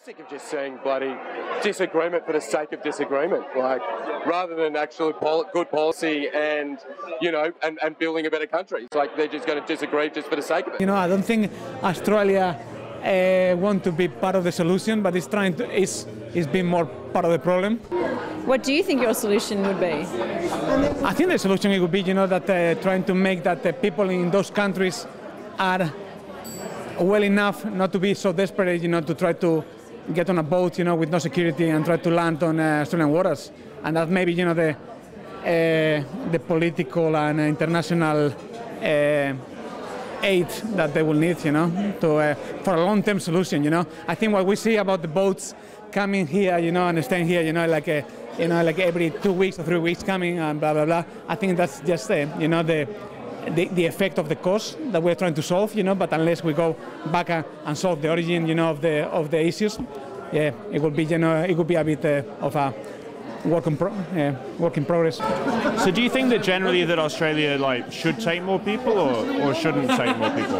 sick of just seeing bloody disagreement for the sake of disagreement, like rather than actual good policy and, you know, and building a better country. It's like they're just going to disagree just for the sake of it. You know, I don't think Australia want to be part of the solution, but it's trying to is being more part of the problem. What do you think your solution would be? I think the solution would be, you know, that trying to make that the people in those countries are well enough not to be so desperate, you know, to try to get on a boat, you know, with no security and try to land on Australian waters. And that maybe, you know, the political and international aid that they will need, you know, to for a long-term solution, you know. I think what we see about the boats coming here, you know, and staying here, you know, like every 2 weeks or 3 weeks coming and blah blah blah. I think that's just you know, the effect of the cause that we're trying to solve, you know. But unless we go back and solve the origin, you know, of the issues, yeah, it will be, you know, it will be a bit of a work in progress. So do you think that generally that Australia should take more people or shouldn't take more people?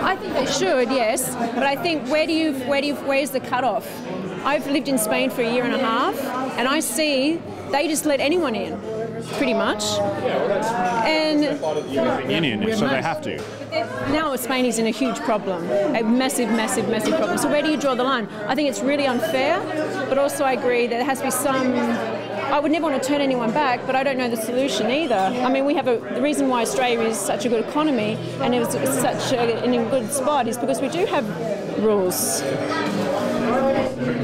I think they should, yes, but I think where's the cutoff? I've lived in Spain for 1.5 years, and I see they just let anyone in, pretty much. And the European Union, so they have to. Now Spain is in a huge problem, a massive, massive, massive problem. So where do you draw the line? I think it's really unfair, but also I agree that there has to be some. I would never want to turn anyone back, but I don't know the solution either. I mean, we have the reason why Australia is such a good economy and it was such in a good spot is because we do have rules.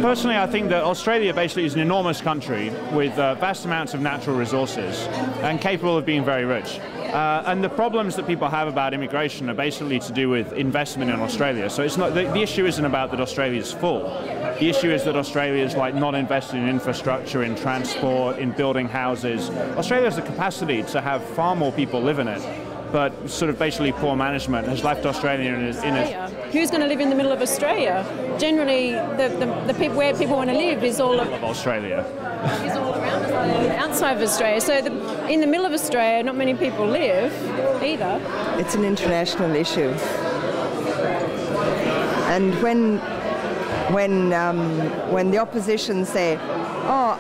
Personally, I think that Australia basically is an enormous country with vast amounts of natural resources and capable of being very rich. And the problems that people have about immigration are basically to do with investment in Australia. So it's not the issue isn't about that Australia is full. The issue is that Australia is not invested in infrastructure, in transport, in building houses. Australia has the capacity to have far more people live in it, but sort of basically poor management has left Australia in a... Who's going to live in the middle of Australia? Generally, the people where people want to live is all of Australia. Is all around outside of Australia. So in the middle of Australia, not many people live either. It's an international issue, and when the opposition say, "Oh,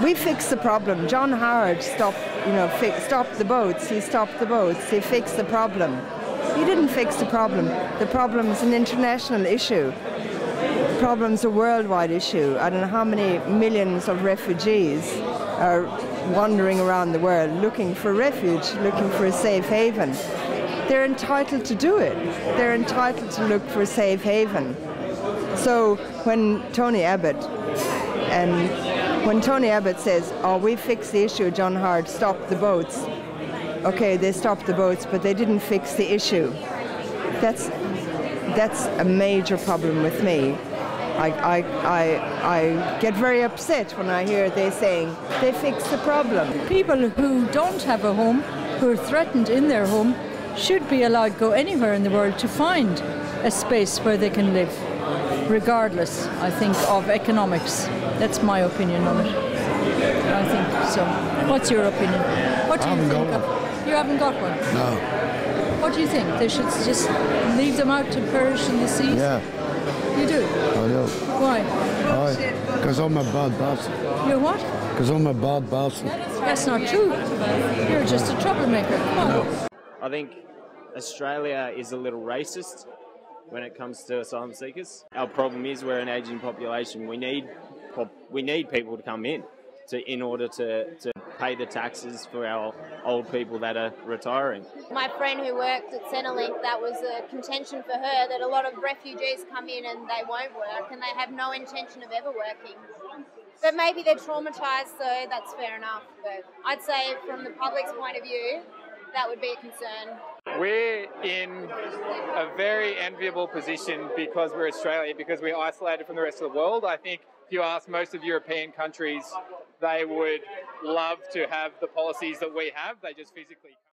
we fixed the problem. John Howard stopped the boats. He stopped the boats. He fixed the problem." He didn't fix the problem. The problem is an international issue. The problem is a worldwide issue. I don't know how many millions of refugees are wandering around the world looking for refuge, looking for a safe haven. They're entitled to do it. They're entitled to look for a safe haven. So when Tony Abbott says, "Oh, we fixed the issue, John Howard stopped the boats," okay, they stopped the boats, but they didn't fix the issue. That's a major problem with me. I get very upset when I hear they saying they fixed the problem. People who don't have a home, who are threatened in their home, should be allowed to go anywhere in the world to find a space where they can live, regardless, I think, of economics. That's my opinion on it. I think so. What's your opinion? What do you think? You haven't got one? No. What do you think? They should just leave them out to perish in the seas? Yeah. You do? I do. Why? Because I'm a bad bastard. You're what? Because I'm a bad bastard. That's not true. You're just a troublemaker. Come on. No. I think Australia is a little racist when it comes to asylum seekers. Our problem is we're an ageing population. We need people to come in order to pay the taxes for our old people that are retiring. My friend who worked at Centrelink, that was a contention for her that a lot of refugees come in and they won't work and they have no intention of ever working. But maybe they're traumatised, so that's fair enough. But I'd say from the public's point of view, that would be a concern. We're in a very enviable position because we're Australia, because we're isolated from the rest of the world. I think if you ask most of European countries, they would love to have the policies that we have. They just physically can't.